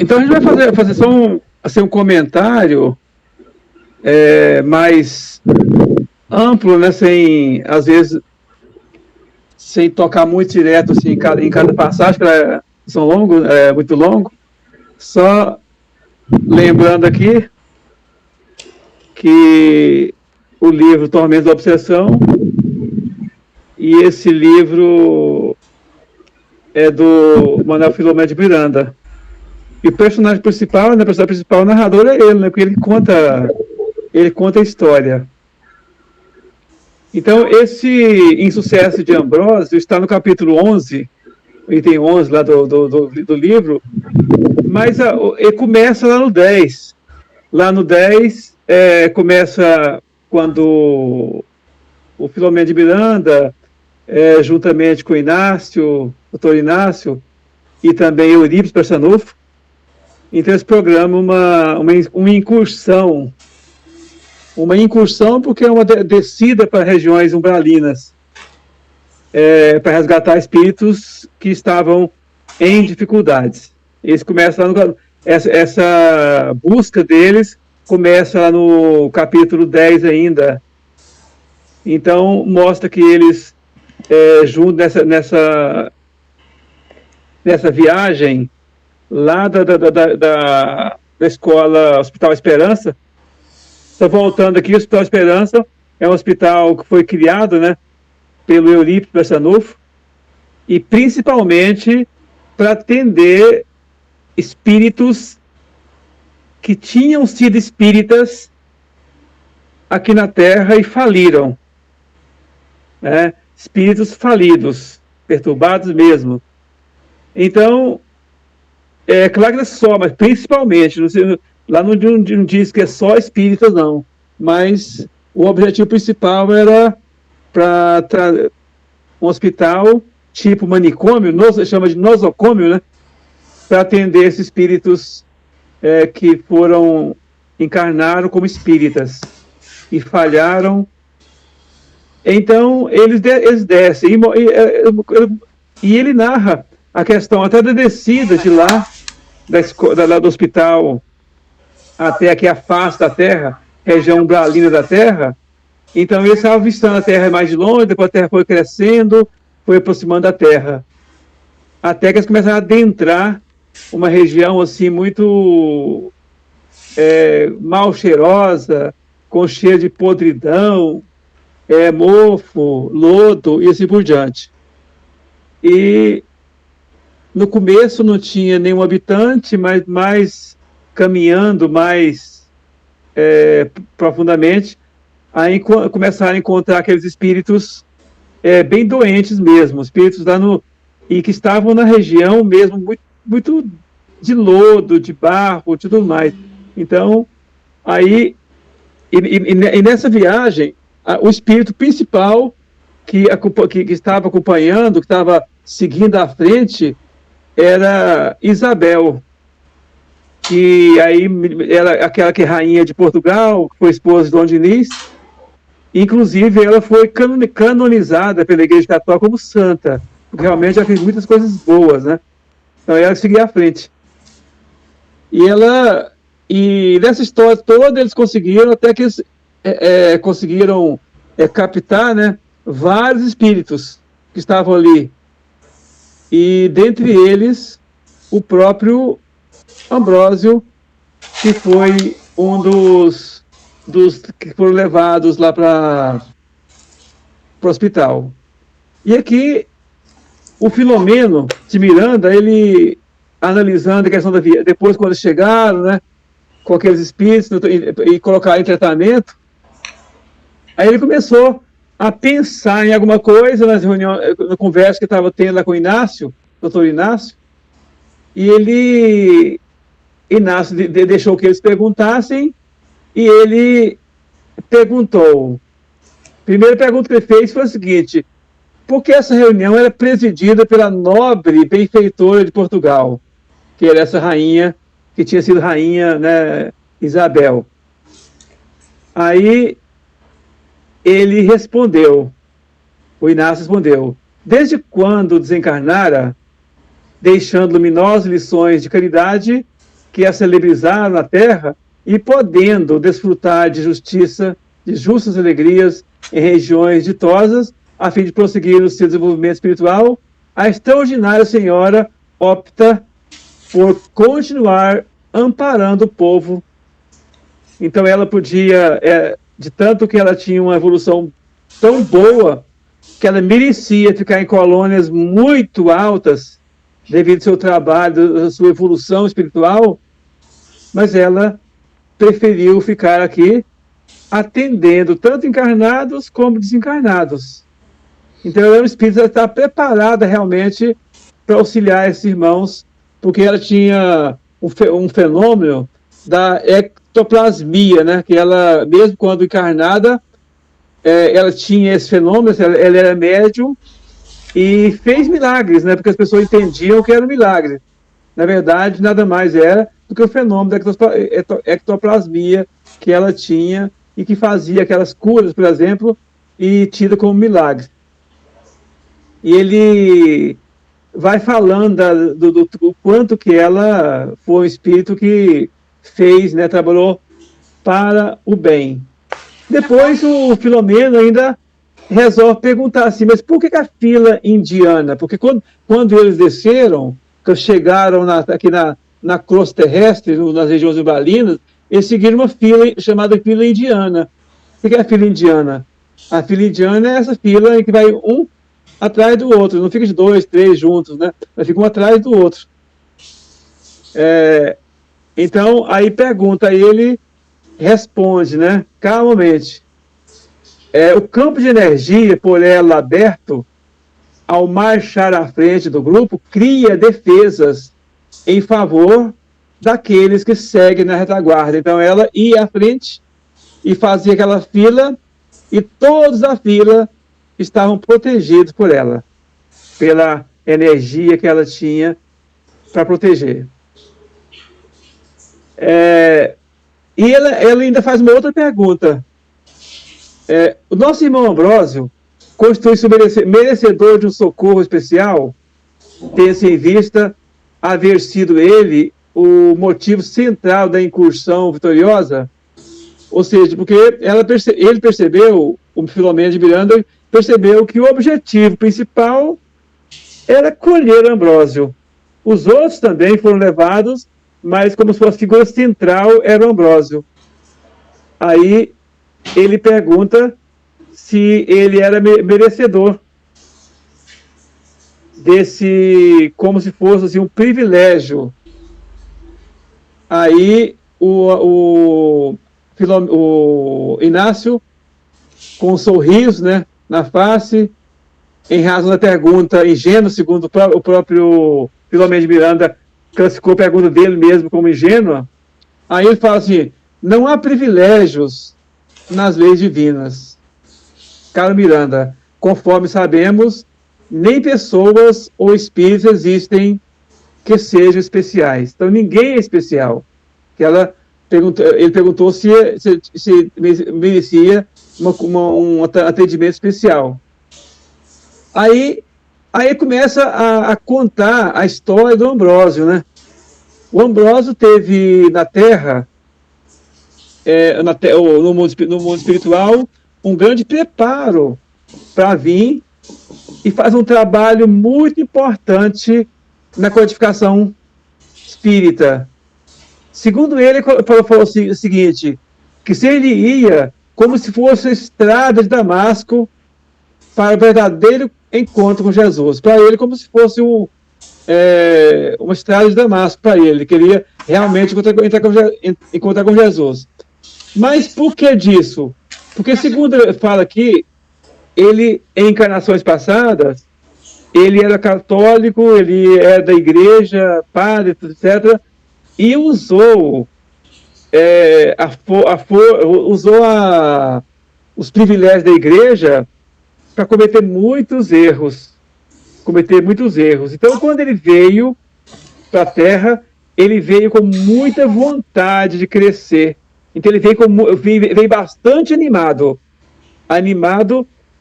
Então a gente vai fazer só um comentário mais amplo, né? Sem, às vezes, sem tocar muito direto assim, em cada passagem, que são longos, muito longo. Só lembrando aqui que o livro Tormento da Obsessão, e esse livro é do Manuel Filomeno de Miranda. E o personagem principal, né, o narrador é ele, né, porque ele conta a história. Então, esse Insucesso de Ambrósio está no capítulo 11, item 11 lá do livro, mas ele começa lá no 10. Lá no 10, começa quando o Filomeno de Miranda, juntamente com o Inácio, o doutor Inácio, e também Eurípides Barçanufo, então eles programam uma incursão. Uma incursão porque é uma descida para regiões umbralinas, para resgatar espíritos que estavam em dificuldades. Eles começam lá essa busca deles começa lá no capítulo 10 ainda. Então, mostra que eles, junto nessa viagem, lá da escola Hospital Esperança, estou voltando aqui, o Hospital Esperança é um hospital que foi criado, né, pelo Eurípides Barçanufo, e principalmente para atender espíritos que tinham sido espíritas aqui na Terra e faliram, né? Espíritos falidos, perturbados mesmo. Então, claro que não é só, mas principalmente, lá não diz que é só espíritas, não, mas o objetivo principal era para um hospital tipo manicômio, chama de nosocômio, né, para atender esses espíritos que encarnaram como espíritas e falharam. Então, eles descem, e ele narra a questão até da descida de lá, lá do hospital até aqui a face da Terra, região umbralina da Terra. Então eles estavam avistando a Terra mais de longe, depois a Terra foi crescendo, foi aproximando da Terra, até que eles começaram a adentrar uma região assim muito mal cheirosa, com cheiro de podridão, mofo, lodo e assim por diante. E no começo não tinha nenhum habitante, mas mais caminhando mais profundamente, aí começaram a encontrar aqueles espíritos bem doentes mesmo, espíritos lá e que estavam na região mesmo muito, muito de lodo, de barro, tudo mais. Então, aí, e nessa viagem, o espírito principal que estava acompanhando, que estava seguindo à frente, era Isabel, que aí era aquela que é rainha de Portugal, que foi esposa de Dom Diniz. Inclusive, ela foi canonizada pela Igreja Católica como santa, porque realmente ela fez muitas coisas boas, né? Então, ela seguia à frente. E nessa história toda, eles conseguiram, até que eles conseguiram captar, né, vários espíritos que estavam ali. E, dentre eles, o próprio Ambrósio, que foi um dos que foram levados lá para o hospital. E aqui, o Filomeno de Miranda, ele analisando a questão da vida, depois quando eles chegaram, né, com aqueles espíritos e colocaram em tratamento, aí ele começou a pensar em alguma coisa nas reuniões, na conversa que estava tendo lá com o Inácio, doutor Inácio, e Inácio deixou que eles perguntassem, e ele perguntou. A primeira pergunta que ele fez foi a seguinte: por que essa reunião era presidida pela nobre benfeitora de Portugal, que era essa rainha, que tinha sido rainha, né, Isabel? Aí ele respondeu, o Inácio respondeu: desde quando desencarnara, deixando luminosas lições de caridade que a celebrizaram na terra e podendo desfrutar de justiça, de justas alegrias em regiões ditosas, a fim de prosseguir o seu desenvolvimento espiritual, a extraordinária senhora opta por continuar amparando o povo. Então ela podia, de tanto que ela tinha uma evolução tão boa, que ela merecia ficar em colônias muito altas, devido ao seu trabalho, à sua evolução espiritual, mas ela preferiu ficar aqui atendendo tanto encarnados como desencarnados. Então ela é um espírito que está preparada realmente para auxiliar esses irmãos, porque ela tinha um fenômeno da ectoplasmia, né? Que ela, mesmo quando encarnada, ela tinha esse fenômeno, ela era médium e fez milagres, né? Porque as pessoas entendiam que era um milagre. Na verdade, nada mais era do que o fenômeno da ectoplasmia que ela tinha e que fazia aquelas curas, por exemplo, e tida como milagre. E ele vai falando do quanto que ela foi um espírito que fez, né, trabalhou para o bem. Depois o Filomeno ainda resolve perguntar assim, mas por que a fila indiana? Porque quando eles desceram, que chegaram aqui na crosta terrestre, nas regiões umbalinas, eles seguiram uma fila chamada fila indiana. O que é a fila indiana? A fila indiana é essa fila em que vai um atrás do outro, não fica de 2, 3 juntos, né? Mas fica um atrás do outro. Então, aí pergunta, ele responde, né, calmamente. O campo de energia, por ela aberto, ao marchar à frente do grupo, cria defesas em favor daqueles que seguem na retaguarda. Então, ela ia à frente e fazia aquela fila, e todos da fila estavam protegidos por ela, pela energia que ela tinha para proteger. E ela ainda faz uma outra pergunta. O nosso irmão Ambrósio constitui-se merecedor de um socorro especial, tendo-se em vista haver sido ele o motivo central da incursão vitoriosa? Ou seja, porque ele percebeu, o Filomeno de Miranda percebeu que o objetivo principal era colher Ambrósio. Os outros também foram levados, mas como se fosse a figura central era o Ambrósio. Aí ele pergunta se ele era merecedor desse, como se fosse assim, um privilégio. Aí o Inácio, com um sorriso, né, na face, em razão da pergunta ingênua, segundo o próprio Filomeno de Miranda, classificou a pergunta dele mesmo como ingênua, aí ele fala assim, não há privilégios nas leis divinas. Caro Miranda, conforme sabemos, nem pessoas ou espíritos existem que sejam especiais. Então ninguém é especial. Ele perguntou se merecia um atendimento especial. Aí começa a contar a história do Ambrósio, né? O Ambrósio teve na Terra, no mundo espiritual, um grande preparo para vir e faz um trabalho muito importante na codificação espírita. Segundo ele falou o seguinte, que se ele ia como se fosse a estrada de Damasco para o verdadeiro encontro com Jesus. Para ele, como se fosse uma estrada de Damasco para ele. Ele queria realmente encontrar com Jesus. Mas por que disso? Porque, segundo ele fala aqui, ele, em encarnações passadas, ele era católico, ele era da igreja, padre, etc., e usou os privilégios da igreja para cometer muitos erros. Então, quando ele veio para a Terra, ele veio com muita vontade de crescer. Então, ele veio bastante animado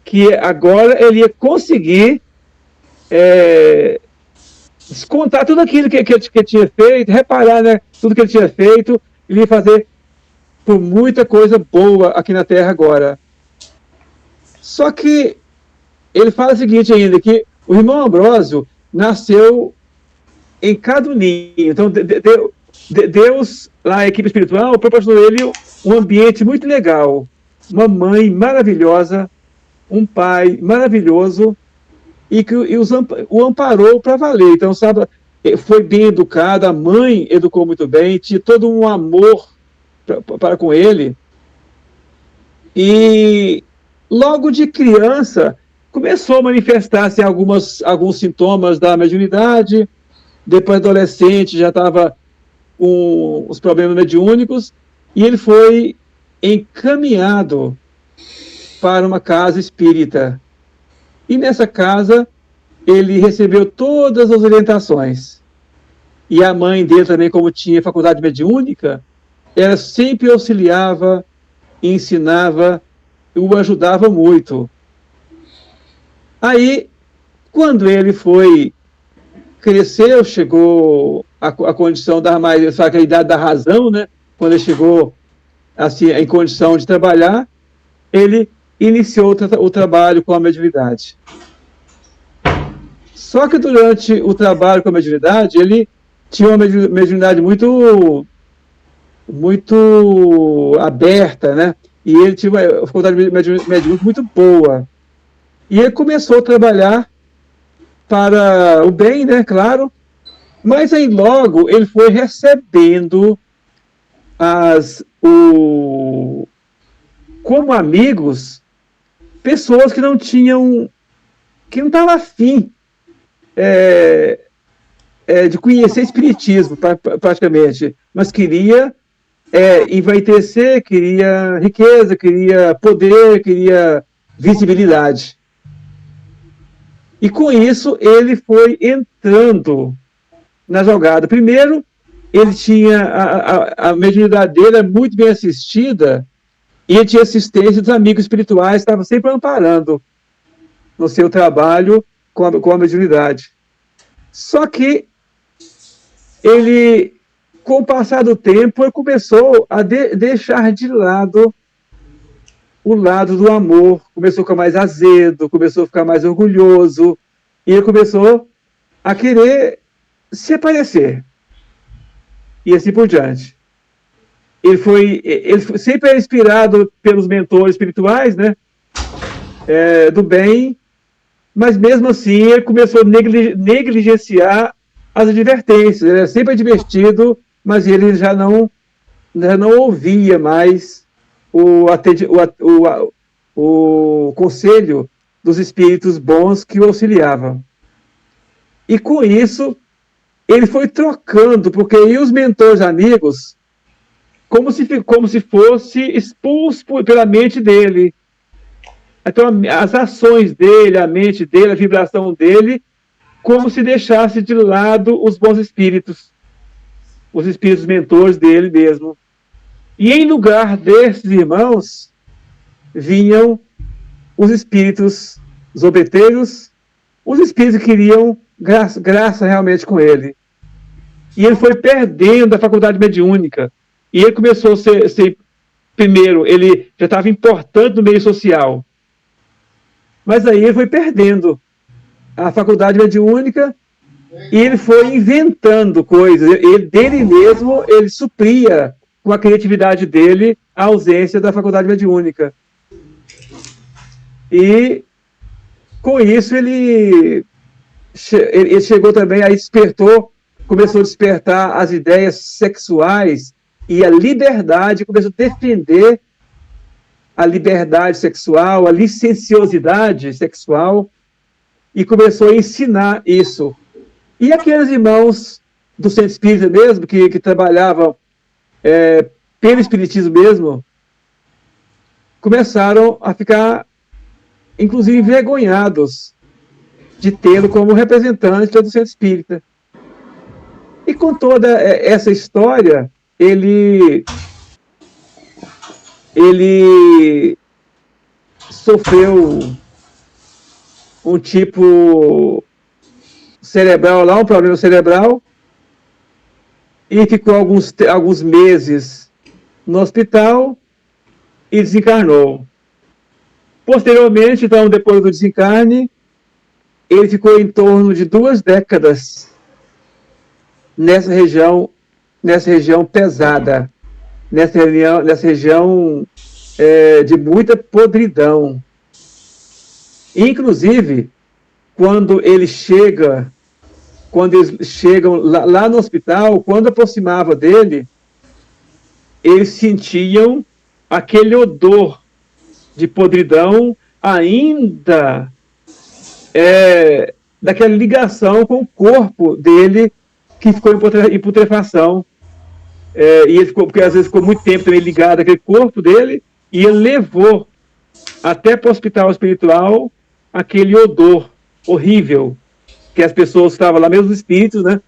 que agora ele ia conseguir descontar tudo aquilo que ele tinha feito, reparar, né, tudo que ele tinha feito, ele ia fazer por muita coisa boa aqui na Terra agora. Só que ele fala o seguinte ainda, que o irmão Ambrósio nasceu em Caduninho. Então, Deus, lá a equipe espiritual, proporcionou a ele um ambiente muito legal. Uma mãe maravilhosa, um pai maravilhoso, e que o amparou para valer. Então, sabe, foi bem educado, a mãe educou muito bem, tinha todo um amor para com ele. E logo de criança começou a manifestar-se alguns sintomas da mediunidade. Depois, adolescente, já estava com os problemas mediúnicos, e ele foi encaminhado para uma casa espírita. E nessa casa, ele recebeu todas as orientações. E a mãe dele também, como tinha faculdade mediúnica, ela sempre auxiliava, ensinava, o ajudava muito. Aí, quando ele cresceu, chegou a condição da mais, a idade da razão, né? Quando ele chegou assim, em condição de trabalhar, ele iniciou o trabalho com a mediunidade. Só que durante o trabalho com a mediunidade, ele tinha uma mediunidade muito aberta, né? E ele tinha uma faculdade mediúnica muito boa. E ele começou a trabalhar para o bem, né? Claro. Mas aí logo ele foi recebendo como amigos pessoas que não estavam afim de conhecer espiritismo, praticamente, mas queria envaidecer, queria riqueza, queria poder, queria visibilidade. E com isso ele foi entrando na jogada. Primeiro, ele tinha a mediunidade dele era muito bem assistida, e ele tinha assistência dos amigos espirituais, estavam sempre amparando no seu trabalho com a mediunidade. Só que ele, com o passar do tempo, ele começou a deixar de lado o lado do amor, começou a ficar mais azedo, começou a ficar mais orgulhoso, e ele começou a querer se aparecer. E assim por diante. Ele sempre era inspirado pelos mentores espirituais, né? Do bem, mas mesmo assim ele começou a negligenciar as advertências. Ele era sempre advertido, mas ele já não ouvia mais o conselho dos espíritos bons que o auxiliavam. E com isso, ele foi trocando, porque aí os mentores amigos, como se fosse expulso pela mente dele. Então, as ações dele, a mente dele, a vibração dele, como se deixasse de lado os bons espíritos, os espíritos mentores dele mesmo. E em lugar desses irmãos, vinham os espíritos zombeteiros, os espíritos que queriam graça realmente com ele. E ele foi perdendo a faculdade mediúnica. E ele começou a ser primeiro, ele já estava importante no meio social. Mas aí ele foi perdendo a faculdade mediúnica e ele foi inventando coisas. Dele mesmo, ele supria com a criatividade dele a ausência da faculdade mediúnica. E com isso ele chegou também, aí começou a despertar as ideias sexuais e a liberdade, começou a defender a liberdade sexual, a licenciosidade sexual, e começou a ensinar isso. E aqueles irmãos do centro espírita mesmo, que trabalhavam pelo espiritismo mesmo, começaram a ficar, inclusive, envergonhados de tê-lo como representante do centro espírita. E com toda essa história, ele sofreu um tipo cerebral lá, um problema cerebral, e ficou alguns meses no hospital e desencarnou. Posteriormente, então, depois do desencarne, ele ficou em torno de 2 décadas nessa região pesada, nessa região de muita podridão. Inclusive, quando eles chegam lá no hospital, quando aproximava dele, eles sentiam aquele odor de podridão ainda daquela ligação com o corpo dele que ficou em putrefação. E ele porque às vezes ficou muito tempo também ligado àquele corpo dele, e ele levou até para o hospital espiritual aquele odor horrível que as pessoas que estavam lá, mesmo os espíritos, né?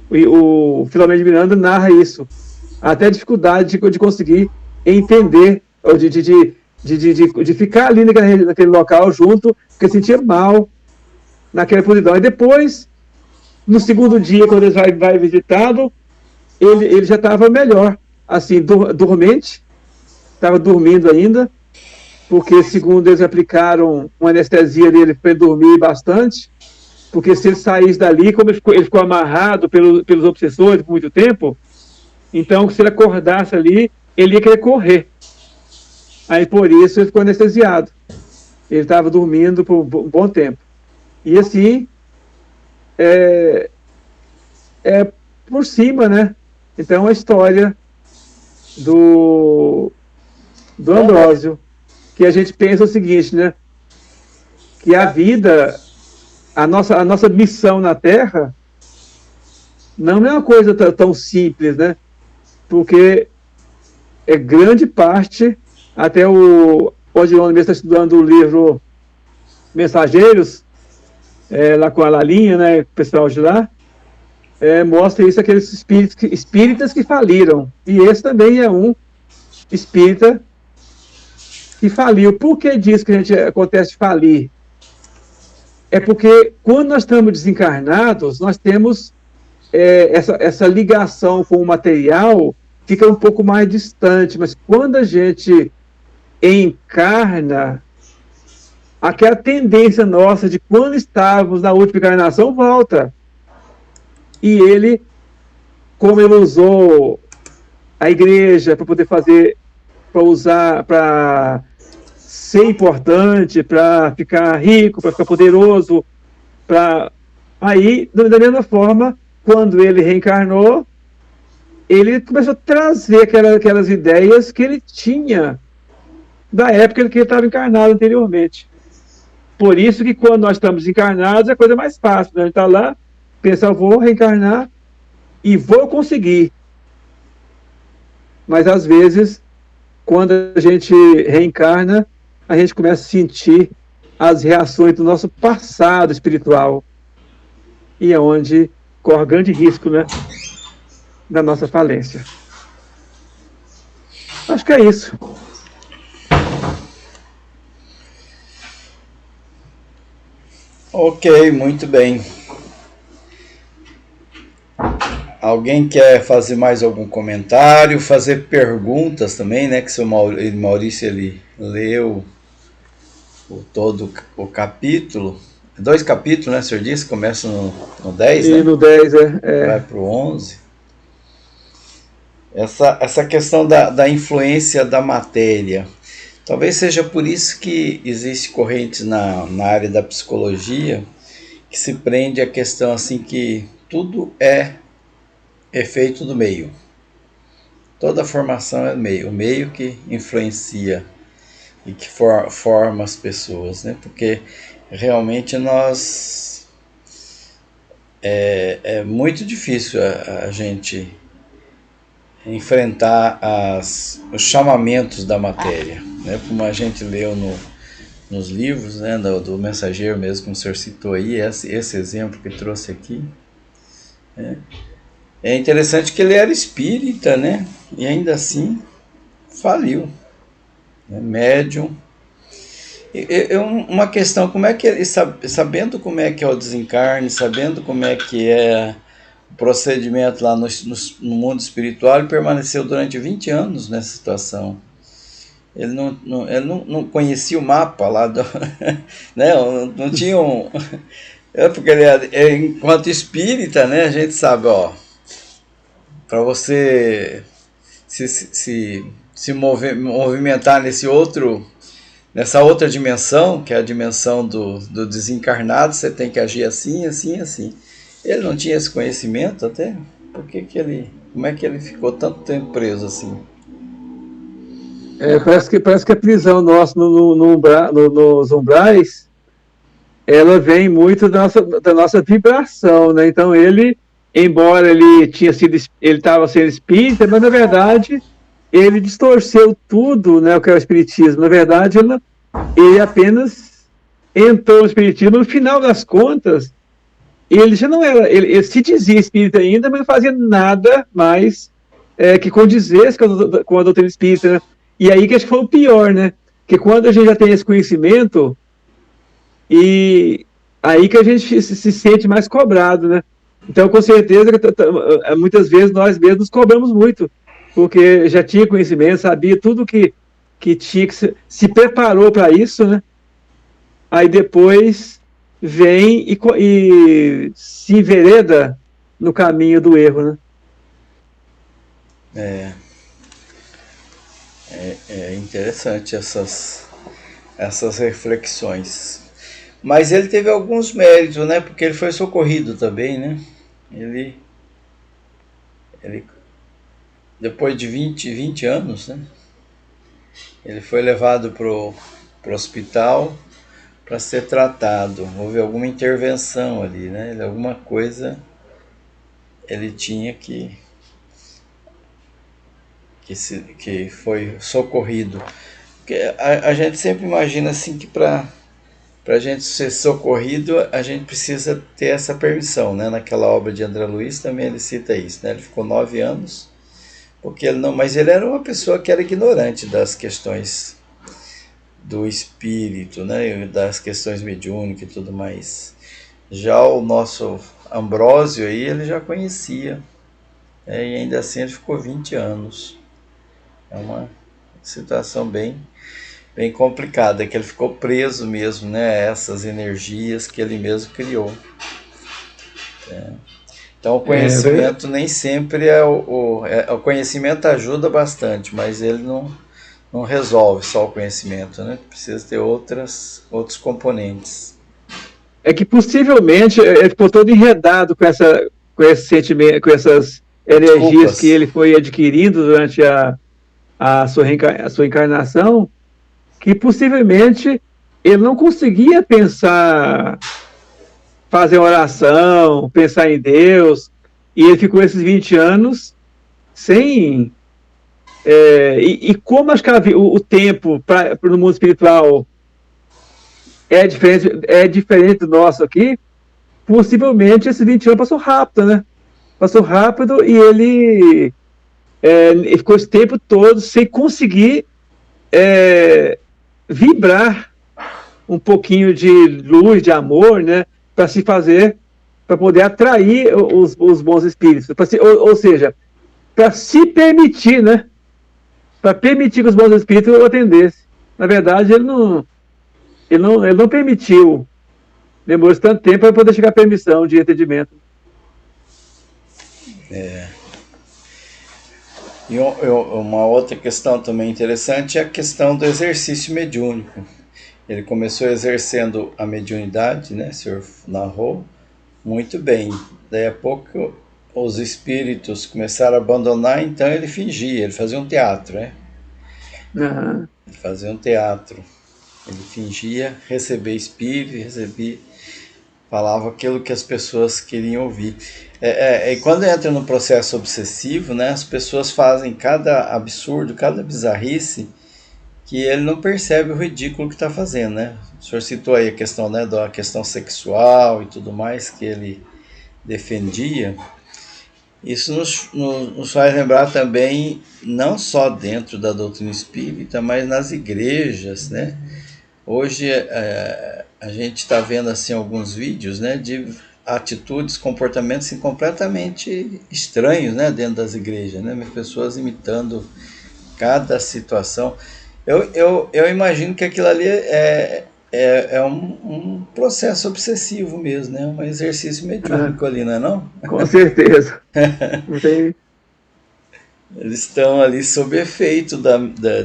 O Filomeno de Miranda narra isso. Até a dificuldade de conseguir entender, ou de ficar ali naquele local junto, porque sentia mal naquela podridão. E depois, no segundo dia, quando ele vai visitá-lo, ele já estava melhor, assim, dormente, estava dormindo ainda, porque, segundo eles, aplicaram uma anestesia nele para ele dormir bastante, porque se ele saísse dali, como ele ficou amarrado pelos obsessores por muito tempo, então, se ele acordasse ali, ele ia querer correr. Aí, por isso, ele ficou anestesiado. Ele estava dormindo por um bom tempo. E, assim, por cima, né? Então, a história do Ambrósio, que a gente pensa o seguinte, né? Que a vida, a nossa missão na Terra, não é uma coisa tão simples, né? Porque grande parte, até o Odilon mesmo está estudando o livro Mensageiros, lá com a Lalinha, né? O pessoal de lá, mostra isso, aqueles espíritas que faliram. E esse também é um espírita que faliu. Por que diz que acontece falir? É porque quando nós estamos desencarnados, nós temos essa ligação com o material, fica um pouco mais distante, mas quando a gente encarna, aquela tendência nossa de quando estávamos na última encarnação volta. E ele, como ele usou a igreja para poder fazer, para ser importante, para ficar rico, para ficar poderoso, aí, da mesma forma, quando ele reencarnou, ele começou a trazer aquelas ideias que ele tinha da época que ele estava encarnado anteriormente. Por isso que quando nós estamos encarnados, é a coisa mais fácil, né? A gente está lá, pensa, eu vou reencarnar e vou conseguir. Mas, às vezes, quando a gente reencarna, a gente começa a sentir as reações do nosso passado espiritual. E é onde corre grande risco, né, da nossa falência. Acho que é isso. Ok, muito bem. Alguém quer fazer mais algum comentário, fazer perguntas também, né? Que o Maurício ele leu todo o capítulo. 2 capítulos, né? O senhor disse, começa no 10, e né? no 10, Vai para o 11. Essa questão da influência da matéria. Talvez seja por isso que existe correntes na área da psicologia que se prende à questão assim que tudo é efeito do meio. Toda formação é meio, o meio que influencia e que forma as pessoas, né? Porque realmente é muito difícil a gente enfrentar os chamamentos da matéria, né? Como a gente leu nos livros, né? do Mensageiro mesmo, como o senhor citou aí, esse exemplo que trouxe aqui, né? É interessante que ele era espírita, né? E ainda assim faliu, né? Médium. Uma questão, como é que ele, sabendo como é que é o desencarne, sabendo como é que é o procedimento lá no mundo espiritual, ele permaneceu durante 20 anos nessa situação. Ele não conhecia o mapa lá do, né? Não tinha um, porque enquanto espírita, né, a gente sabe, ó, para você se movimentar nessa outra dimensão, que é a dimensão do desencarnado, você tem que agir assim, assim, assim. Ele não tinha esse conhecimento até? Como é que ele ficou tanto tempo preso assim? Parece que a prisão nossa nos umbrais, ela vem muito da nossa vibração, né? Então embora ele estava sendo espírita, mas na verdade ele distorceu tudo, né? O que é o espiritismo. Na verdade, ele apenas entrou no espiritismo. No final das contas, ele já não era, ele se dizia espírita ainda, mas não fazia nada mais que condizesse com a doutrina espírita, né? E aí que acho que foi o pior, né? Que quando a gente já tem esse conhecimento, e aí que a gente se sente mais cobrado, né? Então, com certeza, muitas vezes nós mesmos nos cobramos muito, porque já tinha conhecimento, sabia tudo que tinha, que se preparou para isso, né? Aí depois vem e se envereda no caminho do erro, né? É interessante essas reflexões. Mas ele teve alguns méritos, né? Porque ele foi socorrido também, né? Ele depois de 20 anos, né? Ele foi levado pro hospital para ser tratado. Houve alguma intervenção ali, né? Alguma coisa ele tinha que foi socorrido. Porque a gente sempre imagina assim que para a gente ser socorrido, a gente precisa ter essa permissão, né? Naquela obra de André Luiz também ele cita isso, né? Ele ficou 9 anos, porque ele não, mas ele era uma pessoa que era ignorante das questões do espírito, né? Das questões mediúnicas e tudo mais. Já o nosso Ambrósio aí, ele já conhecia, e ainda assim ele ficou 20 anos. É uma situação bem complicada, que ele ficou preso mesmo, né, a essas energias que ele mesmo criou. Então o conhecimento nem sempre o conhecimento ajuda bastante, mas ele não resolve só o conhecimento, né? Precisa ter outros componentes. É que possivelmente ele ficou todo enredado com esse sentimento, com essas energias Desculpas. que ele foi adquirindo durante a sua encarnação, que possivelmente ele não conseguia pensar, fazer oração, pensar em Deus, e ele ficou esses 20 anos sem. E como acho que o tempo no mundo espiritual é diferente do nosso aqui, possivelmente esses 20 anos passou rápido, né? Passou rápido e ele ficou esse tempo todo sem conseguir vibrar um pouquinho de luz, de amor, né? Para se fazer, para poder atrair os bons espíritos. Ou seja, para se permitir, né? Para permitir que os bons espíritos o atendessem. Na verdade, ele não permitiu. Demorou tanto tempo para poder chegar à permissão de entendimento. E uma outra questão também interessante é a questão do exercício mediúnico. Ele começou exercendo a mediunidade, né? O senhor narrou muito bem. Daí a pouco os espíritos começaram a abandonar, então ele fingia, ele fazia um teatro, né? Uhum. Ele fazia um teatro. Ele fingia receber espírito, falava aquilo que as pessoas queriam ouvir. E quando entra no processo obsessivo, né, as pessoas fazem cada absurdo, cada bizarrice, que ele não percebe o ridículo que está fazendo, né? O senhor citou aí a questão, né, da questão sexual e tudo mais que ele defendia. Isso nos faz lembrar também, não só dentro da doutrina espírita, mas nas igrejas, né? Hoje a gente está vendo assim alguns vídeos, né, de atitudes, comportamentos assim, completamente estranhos, né, dentro das igrejas, né, pessoas imitando cada situação. Eu imagino que aquilo ali é um processo obsessivo mesmo, né, um exercício mediúnico ali, não é não? Com certeza. Não tem. Eles estão ali sob efeito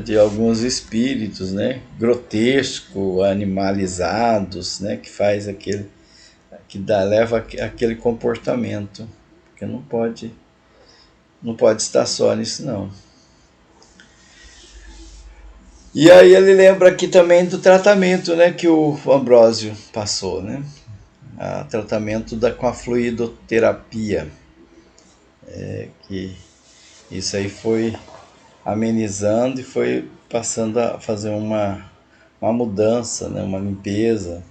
de alguns espíritos, né, grotesco, animalizados, né, que faz aquele, leva aquele comportamento, porque não pode estar só nisso não. E aí ele lembra aqui também do tratamento, né, que o Ambrósio passou, né, tratamento com a fluidoterapia, que isso aí foi amenizando e foi passando a fazer uma mudança, né, uma limpeza,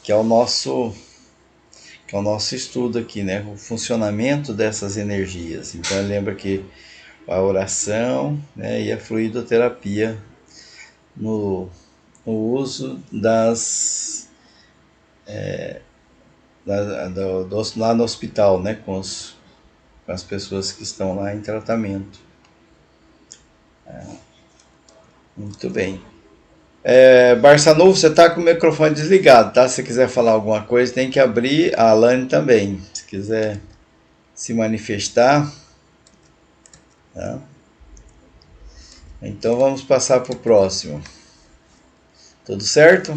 que é o nosso estudo aqui, né, o funcionamento dessas energias. Então lembra que a oração, né, e a fluidoterapia no uso lá no hospital, né, com as pessoas que estão lá em tratamento. Muito bem. Barçanu, você está com o microfone desligado, tá? Se quiser falar alguma coisa, tem que abrir. A Alane também, se quiser se manifestar. Tá? Então vamos passar para o próximo. Tudo certo?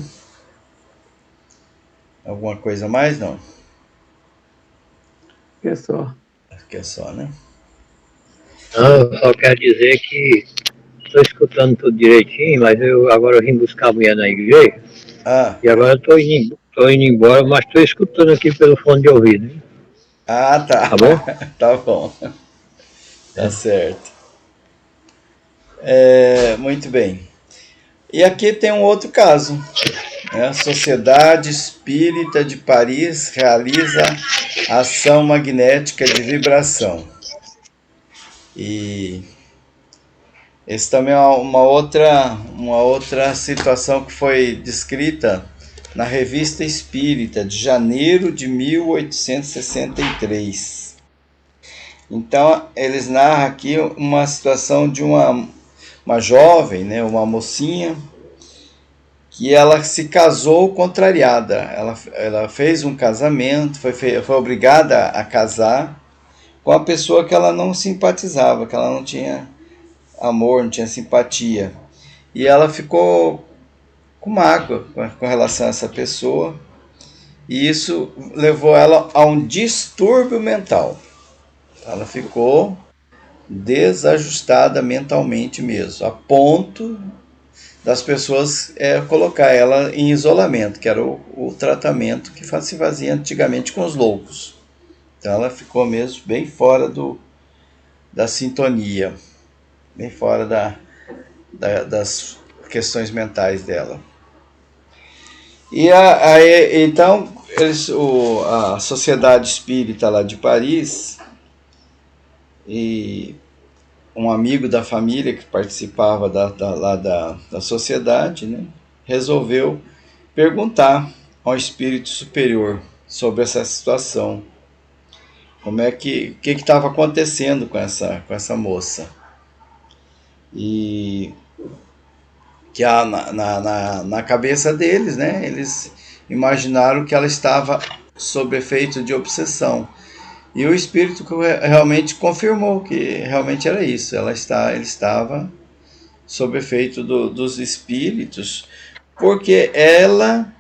Alguma coisa mais? Não. É só. Acho que é só, né? Não, eu só quero dizer que estou escutando tudo direitinho, mas agora eu vim buscar a mulher na igreja Ah, e agora tô indo embora, mas estou escutando aqui pelo fone de ouvido, hein? tá. Tá bom? Tá bom. Tá certo. Muito bem. E aqui tem um outro caso. Né? A Sociedade Espírita de Paris realiza ação magnética de vibração. E esse também é uma outra situação que foi descrita na Revista Espírita, de janeiro de 1863. Então, eles narram aqui uma situação de uma jovem, né, uma mocinha, que ela se casou contrariada. Ela fez um casamento, foi obrigada a casar com a pessoa que ela não simpatizava, que ela não tinha amor, não tinha simpatia. E ela ficou com mágoa com relação a essa pessoa, e isso levou ela a um distúrbio mental. Ela ficou desajustada mentalmente mesmo, a ponto das pessoas colocar ela em isolamento, que era o tratamento que se fazia antigamente com os loucos. Então ela ficou mesmo bem fora da sintonia, bem fora das questões mentais dela. E então a Sociedade Espírita lá de Paris e um amigo da família que participava da sociedade, né, resolveu perguntar ao espírito superior sobre essa situação, como é que estava acontecendo com essa moça, e que na cabeça deles, né, eles imaginaram que ela estava sob efeito de obsessão. E o espírito realmente confirmou que realmente era isso. Ele estava sob efeito dos espíritos, porque ela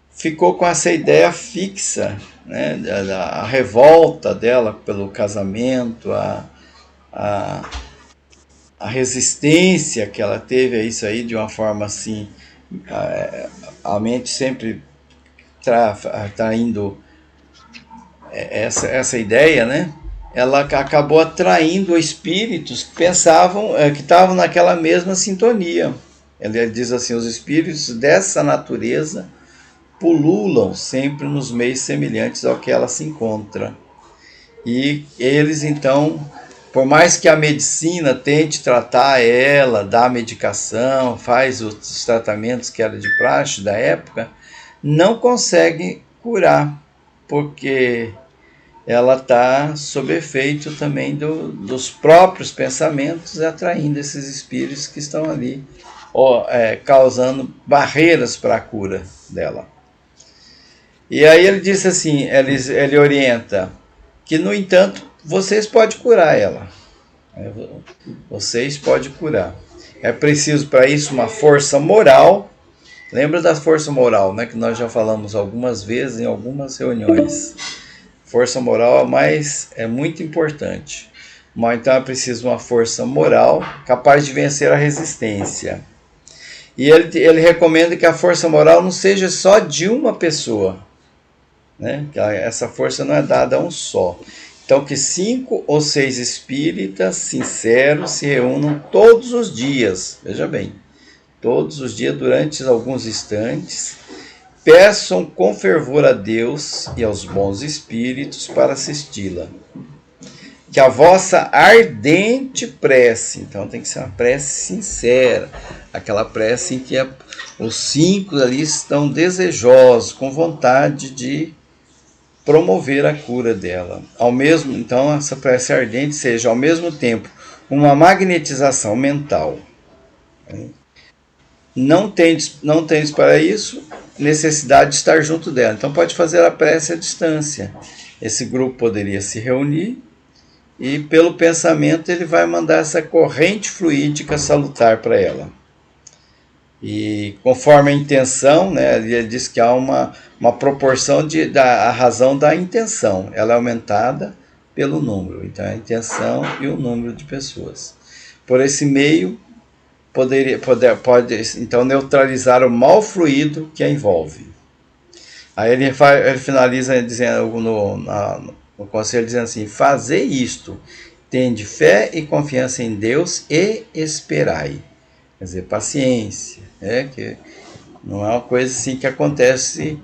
ficou com essa ideia fixa, né, a revolta dela pelo casamento, a resistência que ela teve a isso aí de uma forma assim, a mente sempre traindo essa ideia, né? Ela acabou atraindo espíritos que pensavam que estavam naquela mesma sintonia. Ele diz assim: os espíritos dessa natureza pululam sempre nos meios semelhantes ao que ela se encontra. E eles então Por mais que a medicina tente tratar ela, dá medicação, faz os tratamentos que era de praxe da época, não consegue curar, porque ela está sob efeito também dos próprios pensamentos, atraindo esses espíritos que estão ali, causando barreiras para a cura dela. E aí ele disse assim, ele orienta que, no entanto, vocês podem curar ela. Vocês podem curar. É preciso para isso uma força moral. Lembra da força moral, né? Que nós já falamos algumas vezes em algumas reuniões. Força moral é muito importante. Mas então é preciso uma força moral capaz de vencer a resistência. E ele recomenda que a força moral não seja só de uma pessoa, né? Que essa força não é dada a um só. Então, que 5 ou 6 espíritas sinceros se reúnam todos os dias, veja bem, todos os dias, durante alguns instantes, peçam com fervor a Deus e aos bons espíritos para assisti-la. Que a vossa ardente prece, então tem que ser uma prece sincera, aquela prece em que os 5 ali estão desejosos, com vontade de promover a cura dela. Então, essa prece ardente seja, ao mesmo tempo, uma magnetização mental. Não tendes para isso necessidade de estar junto dela. Então, pode fazer a prece à distância. Esse grupo poderia se reunir e, pelo pensamento, ele vai mandar essa corrente fluídica salutar para ela. E conforme a intenção, né, ele diz que há uma proporção da razão da intenção, ela é aumentada pelo número, então a intenção e o número de pessoas. Por esse meio, pode então neutralizar o mal fluido que a envolve. Aí ele finaliza dizendo no conselho, dizendo assim: fazei isto, tende fé e confiança em Deus e esperai. Quer dizer, paciência, que não é uma coisa assim que acontece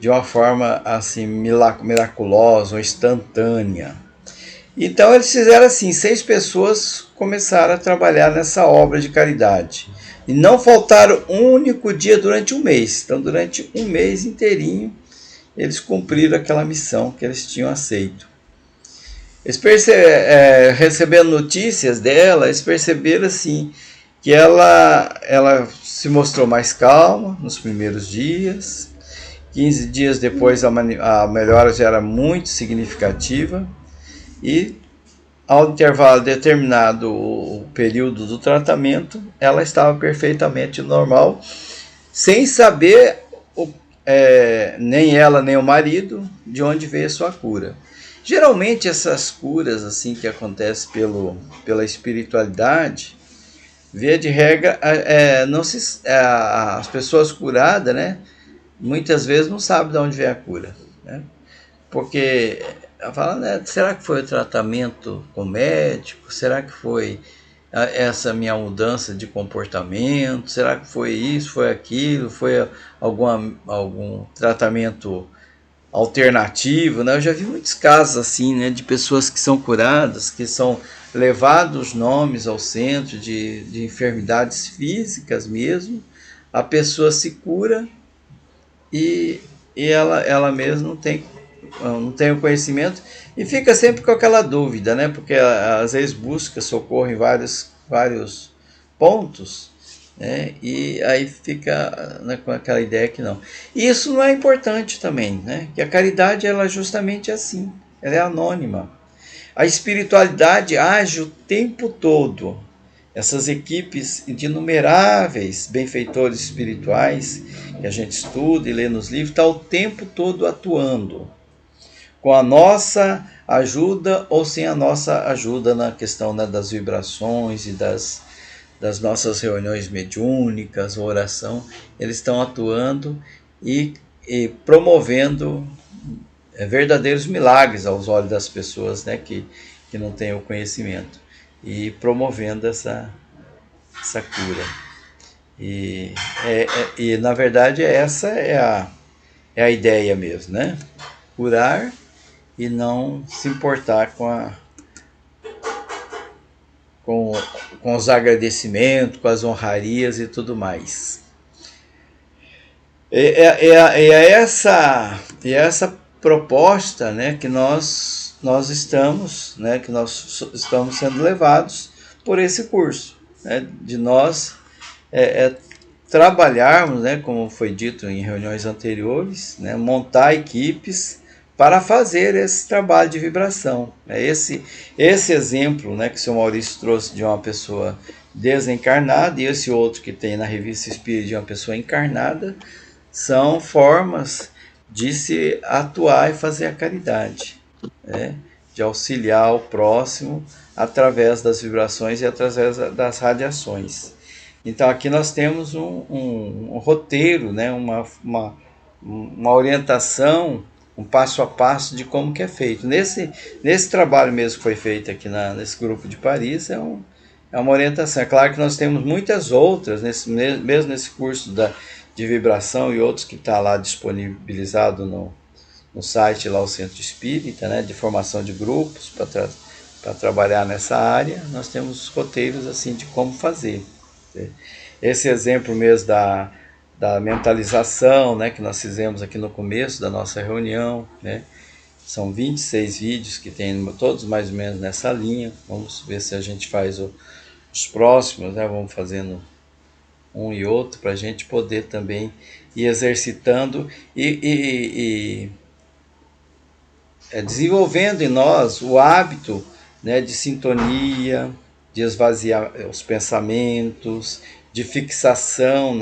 de uma forma assim miraculosa ou instantânea. Então eles fizeram assim, 6 pessoas começaram a trabalhar nessa obra de caridade. E não faltaram um único dia durante um mês. Então, durante um mês inteirinho, eles cumpriram aquela missão que eles tinham aceito. Eles recebendo notícias dela, eles perceberam assim, que ela se mostrou mais calma nos primeiros dias. 15 dias depois a melhora já era muito significativa, e ao intervalo determinado o período do tratamento, ela estava perfeitamente normal, sem saber nem ela nem o marido de onde veio a sua cura. Geralmente essas curas assim que acontecem pela espiritualidade, via de regra, as pessoas curadas, né, muitas vezes não sabem de onde vem a cura, né? Porque ela fala, né, será que foi o tratamento com o médico? Será que foi essa minha mudança de comportamento? Será que foi isso, foi aquilo? Foi algum tratamento alternativo, né? Eu já vi muitos casos assim, né, de pessoas que são curadas, que são levados nomes ao centro de enfermidades físicas mesmo, a pessoa se cura e ela mesma não tem o conhecimento e fica sempre com aquela dúvida, né? Porque às vezes busca socorro em vários pontos, né? E aí fica, né, com aquela ideia que não. E isso não é importante também, né? Que a caridade ela é justamente assim, ela é anônima. A espiritualidade age o tempo todo. Essas equipes de inumeráveis benfeitores espirituais que a gente estuda e lê nos livros, está o tempo todo atuando. Com a nossa ajuda ou sem a nossa ajuda na questão, né, das vibrações e das nossas reuniões mediúnicas, oração, eles estão atuando e promovendo verdadeiros milagres aos olhos das pessoas, né, que não têm o conhecimento, e promovendo essa cura. E na verdade essa é a ideia mesmo, né? Curar e não se importar com com, com os agradecimentos, com as honrarias e tudo mais. É essa proposta, né, que nós estamos, né, que nós estamos sendo levados por esse curso, né, de nós trabalharmos, né, como foi dito em reuniões anteriores, né, montar equipes para fazer esse trabalho de vibração. Esse exemplo, né, que o senhor Maurício trouxe de uma pessoa desencarnada e esse outro que tem na Revista Espírita de uma pessoa encarnada, são formas de se atuar e fazer a caridade, né, de auxiliar o próximo através das vibrações e através das radiações. Então aqui nós temos um roteiro, né, uma orientação, um passo a passo de como que é feito. Nesse trabalho mesmo que foi feito aqui nesse grupo de Paris, é uma orientação. É claro que nós temos muitas outras, mesmo nesse curso de vibração e outros que está lá disponibilizado no site lá, o Centro Espírita, né, de formação de grupos para trabalhar nessa área. Nós temos roteiros assim de como fazer. Esse exemplo mesmo da mentalização, né, que nós fizemos aqui no começo da nossa reunião, né, são 26 vídeos que tem todos mais ou menos nessa linha. Vamos ver se a gente faz os próximos, né, vamos fazendo um e outro para a gente poder também ir exercitando e desenvolvendo em nós o hábito, né, de sintonia, de esvaziar os pensamentos, de fixação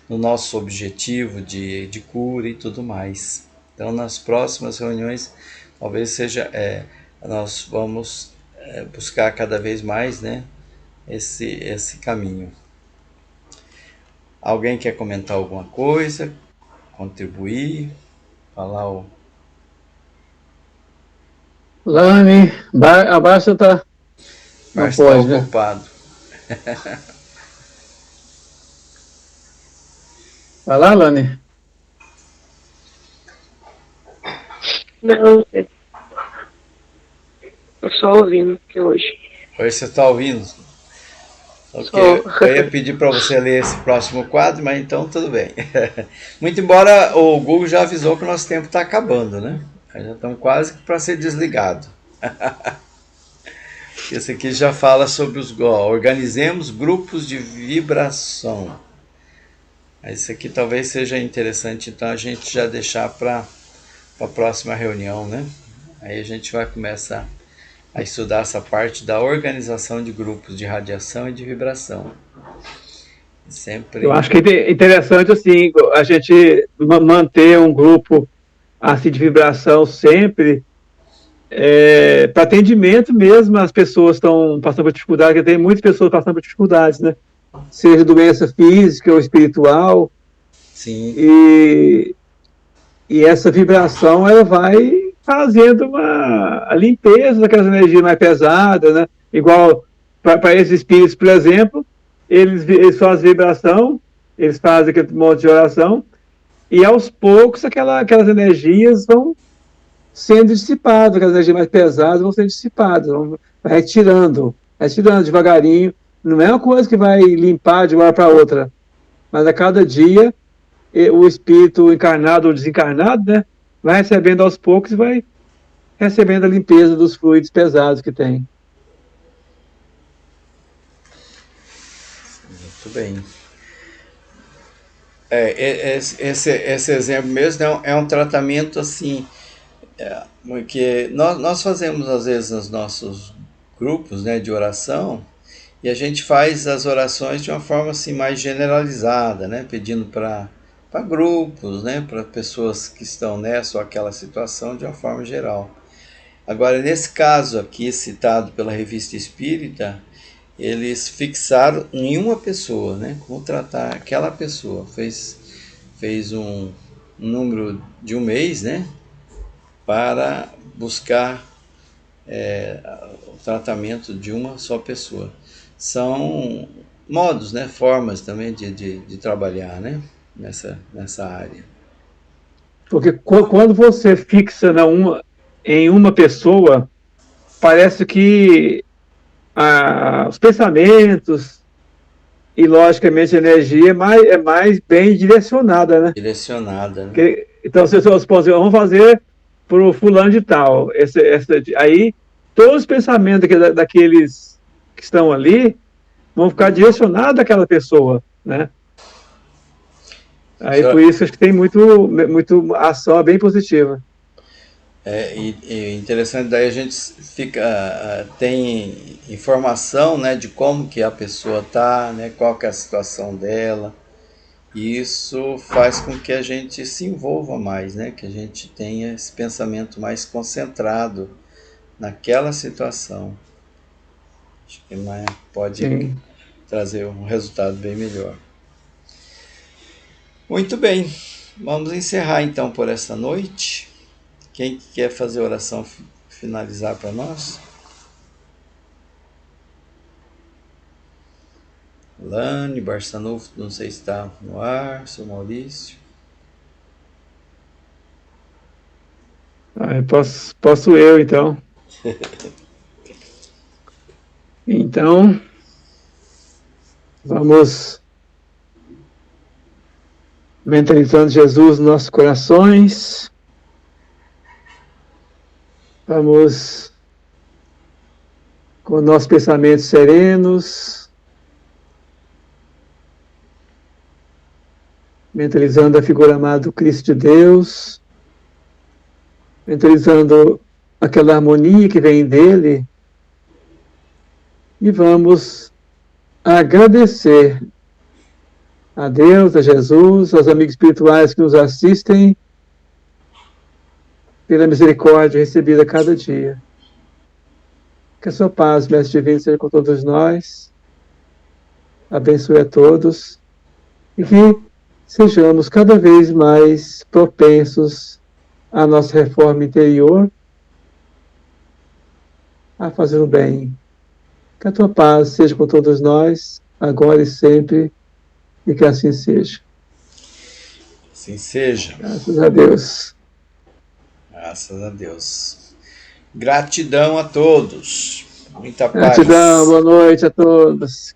no nosso objetivo de cura e tudo mais. Então, nas próximas reuniões, talvez seja, nós vamos buscar cada vez mais, né, esse caminho. Alguém quer comentar alguma coisa? Contribuir? Falar o... Lani, a Bárcia tá... Não pode, né? Ocupado. Vai lá, Lani. Não, eu só ouvindo que hoje. Hoje você está ouvindo? Okay. Eu ia pedir para você ler esse próximo quadro, mas então tudo bem. Muito embora o Google já avisou que o nosso tempo está acabando, né? Já estamos quase para ser desligado. Esse aqui já fala sobre organizemos grupos de vibração. Esse aqui talvez seja interessante, então a gente já deixar para a próxima reunião, né? Aí a gente vai começar a estudar essa parte da organização de grupos de radiação e de vibração. Sempre... Eu acho que é interessante assim, a gente manter um grupo assim de vibração sempre para atendimento mesmo. As pessoas estão passando por dificuldade, porque tem muitas pessoas passando por dificuldades, né? Seja doença física ou espiritual. Sim. E essa vibração ela vai fazendo a limpeza daquelas energias mais pesadas, né? Igual para esses espíritos, por exemplo, eles fazem vibração, eles fazem aquele modo de oração, e aos poucos aquelas energias vão sendo dissipadas, aquelas energias mais pesadas vão sendo dissipadas, vão retirando devagarinho. Não é uma coisa que vai limpar de uma hora para outra, mas a cada dia o espírito encarnado ou desencarnado, né, vai recebendo aos poucos e vai recebendo a limpeza dos fluidos pesados que tem. Muito bem. Esse exemplo mesmo é um tratamento assim, porque nós fazemos às vezes nos nossos grupos, né, de oração, e a gente faz as orações de uma forma assim mais generalizada, né, pedindo para grupos, né, para pessoas que estão nessa ou aquela situação de uma forma geral. Agora, nesse caso aqui citado pela Revista Espírita, eles fixaram em uma pessoa, né, como tratar aquela pessoa. Fez um número de um mês, né, para buscar o tratamento de uma só pessoa. São modos, né, formas também de trabalhar, né, nessa área. Porque quando você fixa em uma pessoa, parece que os pensamentos e, logicamente, a energia é mais bem direcionada, né? Direcionada, né? Então, se você pode dizer, vamos fazer para o fulano de tal. Aí, todos os pensamentos daqueles que estão ali vão ficar direcionados àquela pessoa, né? Aí, por isso, acho que tem muito ação bem positiva. E interessante, daí a gente tem informação, né, de como que a pessoa tá, né, qual que é a situação dela, e isso faz com que a gente se envolva mais, né, que a gente tenha esse pensamento mais concentrado naquela situação. Acho que pode Sim. trazer um resultado bem melhor. Muito bem, vamos encerrar então por esta noite. Quem quer fazer a oração finalizar para nós? Lani, Barçanufo, não sei se está no ar, seu Maurício. Posso eu, então. Então, vamos mentalizando Jesus nos nossos corações. Vamos com nossos pensamentos serenos, mentalizando a figura amada do Cristo de Deus, mentalizando aquela harmonia que vem dele, e vamos agradecer a Deus, a Jesus, aos amigos espirituais que nos assistem, pela misericórdia recebida a cada dia. Que a sua paz, Mestre Divino, seja com todos nós, abençoe a todos, e que sejamos cada vez mais propensos à nossa reforma interior, a fazer o bem. Que a tua paz seja com todos nós, agora e sempre, e que assim seja. Assim seja. Graças a Deus. Graças a Deus. Gratidão a todos. Muita paz. Gratidão, boa noite a todos.